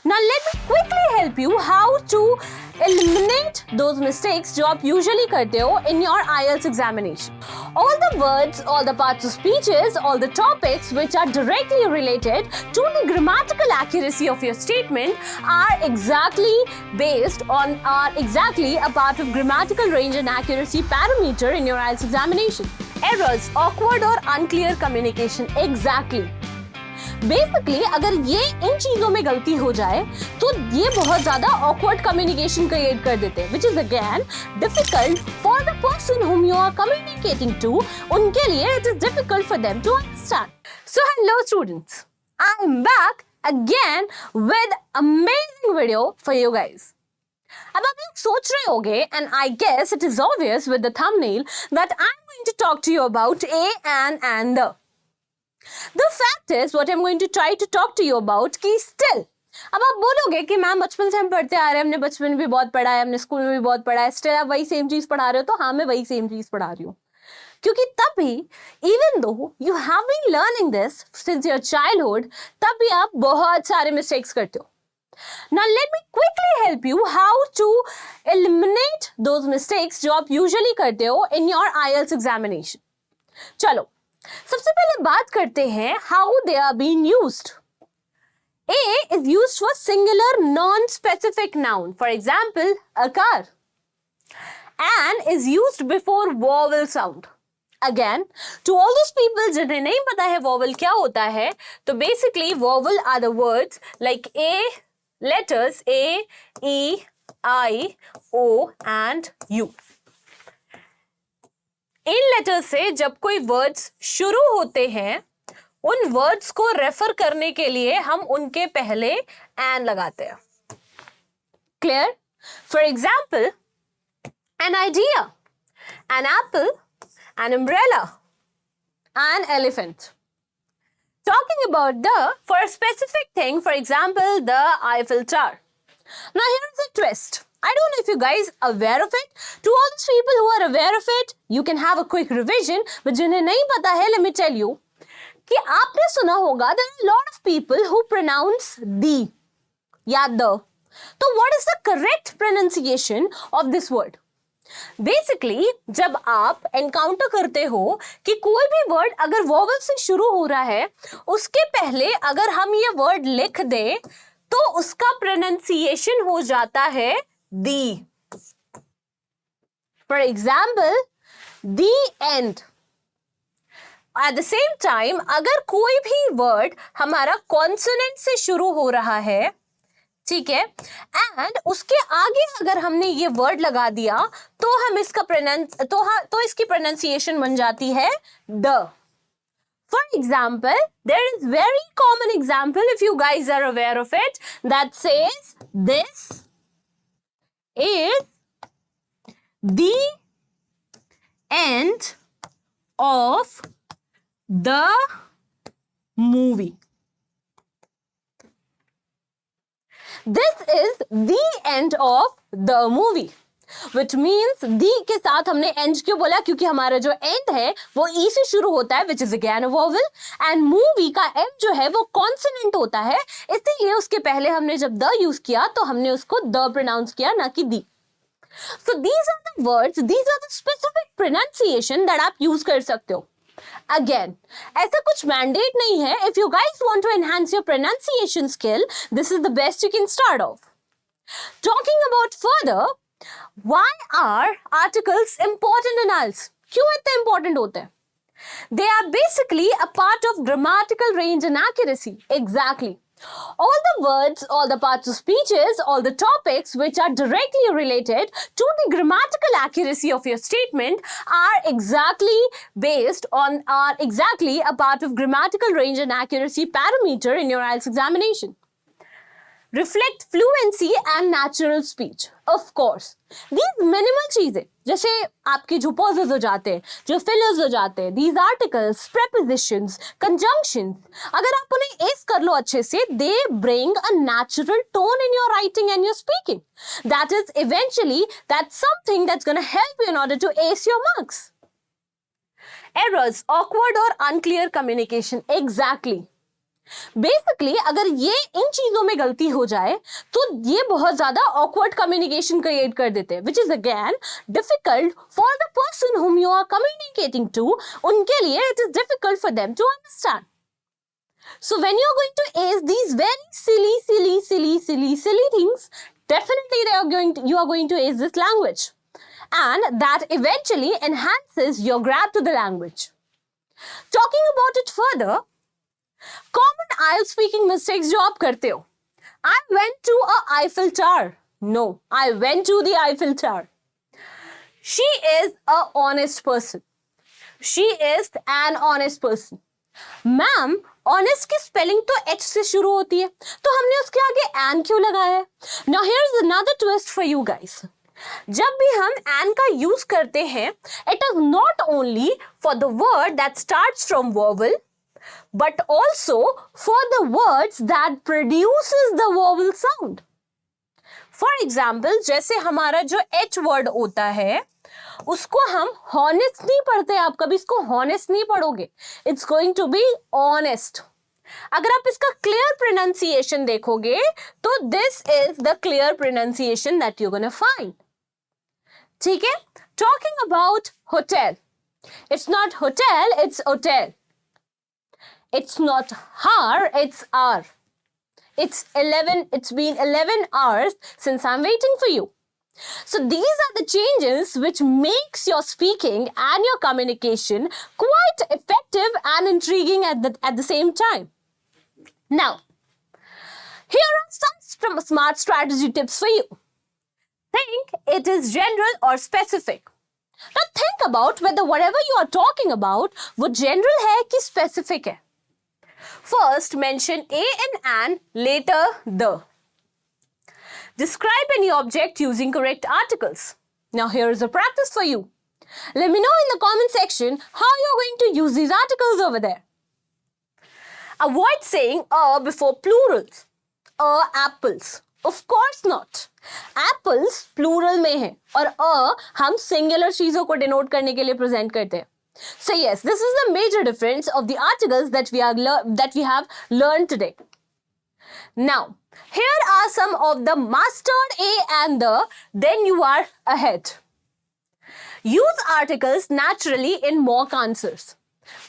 Now let me quickly help you how to eliminate those mistakes जो आप usually करते हो in your IELTS examination. All the words, all the parts of speeches, all the topics which are directly related to the grammatical accuracy of your statement are exactly a part of grammatical range and accuracy parameter in your IELTS examination. Errors, awkward or unclear communication, exactly. Basically अगर ये इन चीजों में गलती हो जाए तो ये बहुत ज्यादा ऑकवर्ड कम्युनिकेशन क्रिएट कर देते हैं, which is again difficult for the person whom you are communicating to. उनके लिए it is difficult for them to understand. So hello students, I am back again with amazing video for you guys. अब आप लोग सोच रहे होंगे, and I guess it is obvious with the thumbnail, that I am going to talk to you about a and the. The fact is, what I'm going to try to talk to you about कि still, अब आप बोलोगे कि ma'am बचपन से हम पढ़ते आ रहे हैं, हमने बचपन में भी बहुत पढ़ा है, हमने स्कूल में भी बहुत पढ़ा है, स्टिल आप वही सेम चीज पढ़ा रहे हो. तो हाँ, मैं वही सेम चीज पढ़ा रही हूँ, क्योंकि तभी even though you have been learning this since your childhood, तब भी आप बहुत सारे mistakes करते हो. Now let me quickly help you how to eliminate those mistakes जो आप usually करते हो in your IELTS examination. चलो सबसे पहले बात करते हैं how they are being used. A is used for singular non-specific noun. For example, a car. An is used before vowel sound. Again, to all those people जिन्हें नहीं पता है vowel क्या होता है, तो basically vowel are the words like A, letters A, E, I, O and U. इन letter से जब कोई वर्ड्स शुरू होते हैं, उन वर्ड्स को रेफर करने के लिए हम उनके पहले एन लगाते हैं. Clear? For example, an idea, an apple, an umbrella, an elephant. Talking about the for a specific thing, for example the Eiffel tower. Now here is a twist. I don't know if you guys are aware of it. To all those people who are aware of it, you can have a quick revision. But जिन्हें नहीं पता है, let me tell you कि आपने सुना होगा there are a lot of people who pronounce the या the. तो what is the correct pronunciation of this word? Basically, जब आप एनकाउंटर करते हो कि कोई भी वर्ड अगर वोवल से शुरू हो रहा है, उसके पहले अगर हम ये वर्ड लिख दें तो उसका प्रोनाउंसिएशन हो जाता है the. For example, the end. At the same time अगर कोई भी वर्ड हमारा कॉन्सोनेंट से शुरू हो रहा है, ठीक है, एंड उसके आगे अगर हमने ये वर्ड लगा दिया तो हम इसका तो इसकी प्रोनाउंसिएशन बन जाती है the. For example, there is very common example, if you guys are aware of it, that says this is the end of the movie. This is the end of the movie. Which means दी के साथ हमने and क्यों बोला, क्योंकि हमारा जो and है वो ई से शुरू होता है, which is again a vowel, and movie का एंड जो है वो कॉन्सोनेंट होता है, इसलिए उसके पहले हमने जब द यूज किया तो हमने उसको द प्रोनाउंस किया, ना कि दी. So these are the words, these are the specific pronunciation that आप यूज कर सकते हो. Again, ऐसा कुछ मैंडेट नहीं है. If you guys want to enhance your pronunciation skill, this is the best you can start off. Talking about further, why are articles important in IELTS? क्यों इतने important होते हैं? They are basically a part of grammatical range and accuracy. Exactly. All the words, all the parts of speeches, all the topics which are directly related to the grammatical accuracy of your statement are exactly a part of grammatical range and accuracy parameter in your IELTS examination. Reflect fluency and natural speech. Of course, these minimal चीजें, जैसे आपके जो pauses हो जाते हैं, जो fillers हो जाते हैं, these articles, prepositions, conjunctions, अगर आप उन्हें ace कर लो अच्छे से, they bring a natural tone in your writing and your speaking. That is eventually, that's something that's going to help you in order to ace your marks. Errors, awkward or unclear communication. Exactly. Basically अगर ये इन चीजों में गलती हो जाए तो ये बहुत ज्यादा ऑकवर्ड कम्युनिकेशन क्रिएट कर देते हैं, which is again difficult for the person whom you are communicating to. उनके लिए it is difficult for them to understand. So when you're going to ace these very silly things, definitely you are going to ace this language, and that eventually enhances your grab to the language. Talking about it further, common IELTS speaking mistakes जो आप करते हो. I went to a Eiffel Tower. No, I went to the Eiffel Tower. She is a honest person. She is an honest person. Ma'am honest की spelling तो H से शुरू होती है, तो हमने उसके आगे एन क्यों लगाया है? Now here is another twist for you guys. जब भी हम एन का यूज करते हैं, it is not only for the word that starts from vowel, but also for the words that produces the vowel sound. For example, जैसे हमारा जो H word होता है उसको हम honest नहीं पढ़ते. आप कभी इसको honest नहीं पढ़ोगे. It's going to be honest. अगर आप इसका clear pronunciation देखोगे तो this is the clear pronunciation that you're gonna find. ठीक है? Talking about hotel. It's not hotel, it's hotel. It's not har, it's R. It's been 11 hours since I'm waiting for you. So these are the changes which makes your speaking and your communication quite effective and intriguing at the same time. Now, here are some smart strategy tips for you. Think it is general or specific. Now think about whether whatever you are talking about वो general है कि specific है. First, mention a and an, later the. Describe any object using correct articles. Now here is a practice for you. Let me know in the comment section how you're going to use these articles over there. Avoid saying a before plurals. Apples. Of course not. Apples plural में है और हम singular चीजों को denote करने के लिए present करते हैं. So yes, this is the major difference of the articles that we have learned today. Now, here are some of the mastered a and the, then you are ahead. Use articles naturally in mock answers.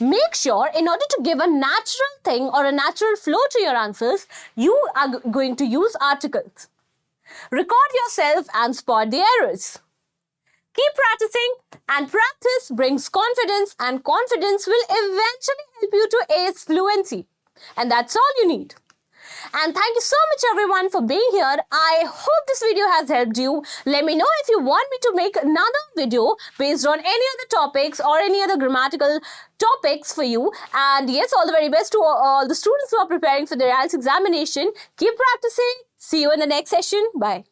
Make sure in order to give a natural thing or a natural flow to your answers, you are going to use articles. Record yourself and spot the errors. Keep practicing, and practice brings confidence, and confidence will eventually help you to ace fluency. And that's all you need. And thank you so much everyone for being here. I hope this video has helped you. Let me know if you want me to make another video based on any other topics or any other grammatical topics for you. And yes, all the very best to all the students who are preparing for their IELTS examination. Keep practicing. See you in the next session. Bye.